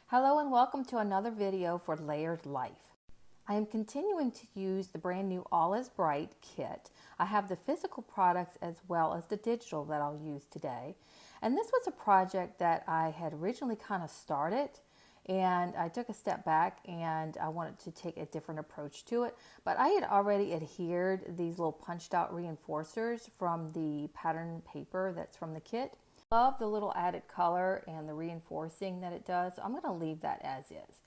Hello and welcome to another video for Layered Life. I am continuing to use the brand new All Is Bright kit. I have the physical products as well as the digital that I'll use today. And this was a project that I had originally kind of started, and I took a step back and I wanted to take a different approach to it. But I had already adhered these little punched out reinforcers from the pattern paper that's from the kit. Love the little added color and the reinforcing that it does. So I'm going to leave that as is.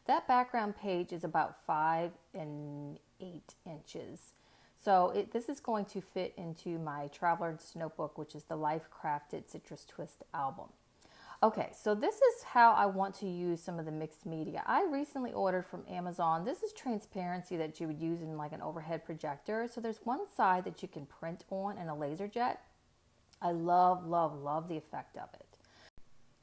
That background page is about 5 and 8 inches. So this is going to fit into my Traveler's Notebook, which is the Life Crafted Citrus Twist album. Okay, so this is how I want to use some of the mixed media. I recently ordered from Amazon. This is transparency that you would use in like an overhead projector. So there's one side that you can print on in a laser jet. I love, love, love the effect of it.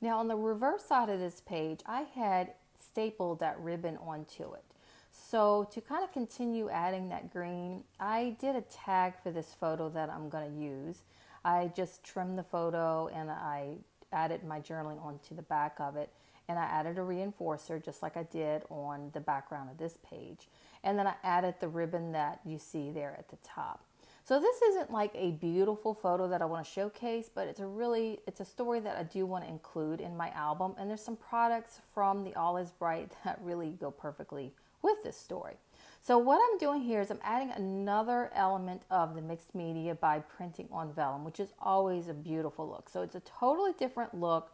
Now on the reverse side of this page, I had stapled that ribbon onto it. So to kind of continue adding that green, I did a tag for this photo that I'm going to use. I just trimmed the photo and I added my journaling onto the back of it. And I added a reinforcer just like I did on the background of this page. And then I added the ribbon that you see there at the top. So this isn't like a beautiful photo that I want to showcase, but it's a story that I do want to include in my album. And there's some products from the All Is Bright that really go perfectly with this story. So what I'm doing here is I'm adding another element of the mixed media by printing on vellum, which is always a beautiful look. So it's a totally different look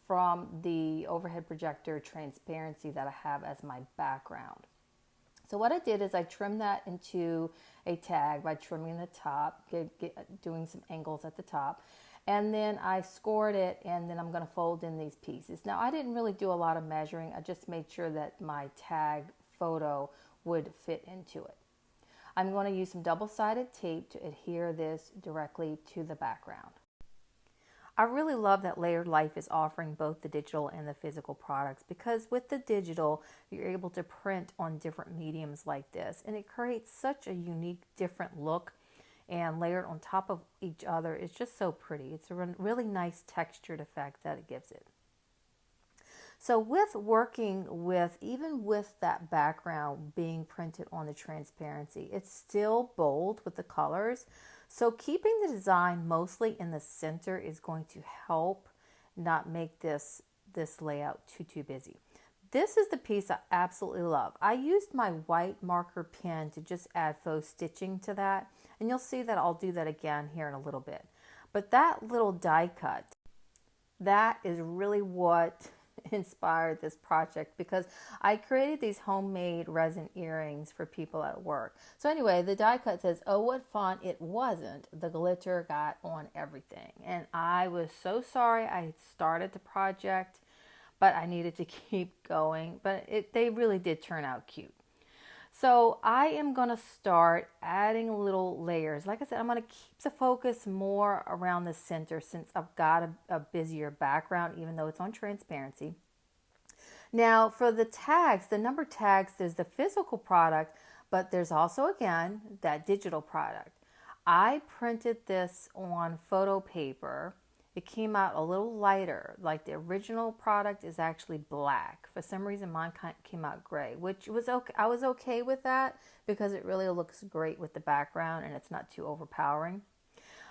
from the overhead projector transparency that I have as my background. So what I did is I trimmed that into a tag by trimming the top, doing some angles at the top, and then I scored it, and then I'm going to fold in these pieces. Now I didn't really do a lot of measuring. I just made sure that my tag photo would fit into it. I'm going to use some double-sided tape to adhere this directly to the background. I really love that Layered Life is offering both the digital and the physical products, because with the digital, you're able to print on different mediums like this, and it creates such a unique, different look, and layered on top of each other. It's just so pretty. It's a really nice textured effect that it gives it. So with working with, even with that background being printed on the transparency, it's still bold with the colors. So keeping the design mostly in the center is going to help not make this layout too busy. This is the piece I absolutely love. I used my white marker pen to just add faux stitching to that. And you'll see that I'll do that again here in a little bit. But that little die cut, that is really what inspired this project, because I created these homemade resin earrings for people at work. So anyway, the die cut says, "Oh, what fun it wasn't. The glitter got on everything." And I was so sorry I had started the project, but I needed to keep going. But they really did turn out cute. So I am going to start adding little layers. Like I said, I'm going to keep the focus more around the center since I've got a busier background, even though it's on transparency. Now for the tags, the number tags, there's the physical product, but there's also, again, that digital product. I printed this on photo paper. It came out a little lighter. Like the original product is actually black. For some reason, mine came out gray, which was okay. I was okay with that because it really looks great with the background and it's not too overpowering.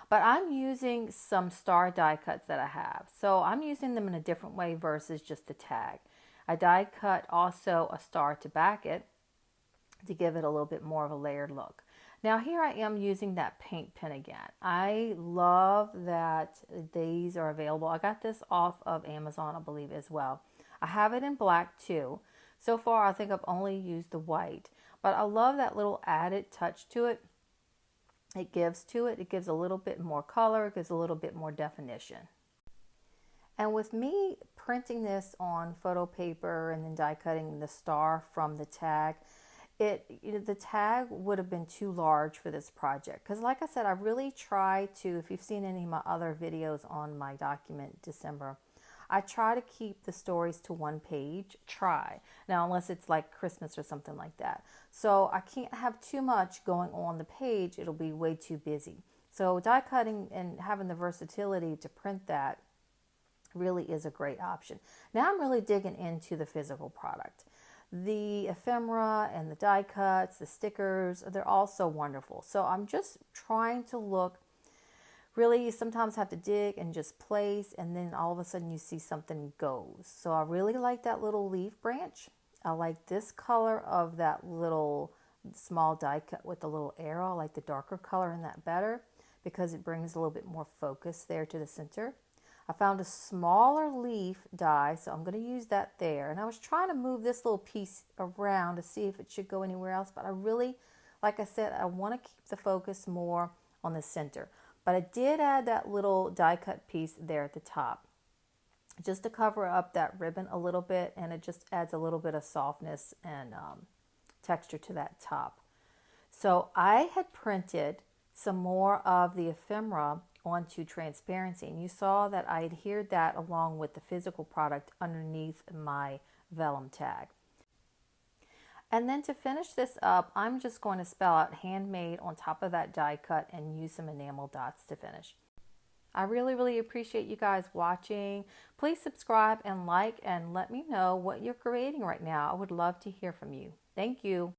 But I'm using some star die cuts that I have. So I'm using them in a different way versus just the tag. I die cut also a star to back it to give it a little bit more of a layered look. Now here I am using that paint pen again. I love that these are available. I got this off of Amazon, I believe, as well. I have it in black too. So far I think I've only used the white, but I love that little added touch to it. It gives to it. It gives a little bit more color. It gives a little bit more definition. And with me printing this on photo paper and then die cutting the star from the tag, the tag would have been too large for this project, because like I said, I really try to, if you've seen any of my other videos on my document December, I try to keep the stories to one page. Now unless it's like Christmas or something like that, so I can't have too much going on the page. It'll be way too busy. So die cutting and having the versatility to print that Really is a great option. Now I'm really digging into the physical product. The ephemera and the die cuts, the stickers, they're all so wonderful. So I'm just trying to look. Really, you sometimes have to dig and just place, and then all of a sudden you see something goes. So I really like that little leaf branch. I like this color of that little small die cut with the little arrow. I like the darker color in that better because it brings a little bit more focus there to the center. I found a smaller leaf die, so I'm going to use that there. And I was trying to move this little piece around to see if it should go anywhere else, but I really, like I said, I want to keep the focus more on the center. But I did add that little die cut piece there at the top just to cover up that ribbon a little bit, and it just adds a little bit of softness and texture to that top. So I had printed some more of the ephemera onto transparency, and you saw that I adhered that along with the physical product underneath my vellum tag. And then to finish this up, I'm just going to spell out handmade on top of that die cut and use some enamel dots to finish. I really appreciate you guys watching. Please subscribe and like, and let me know what you're creating right now. I would love to hear from you. Thank you.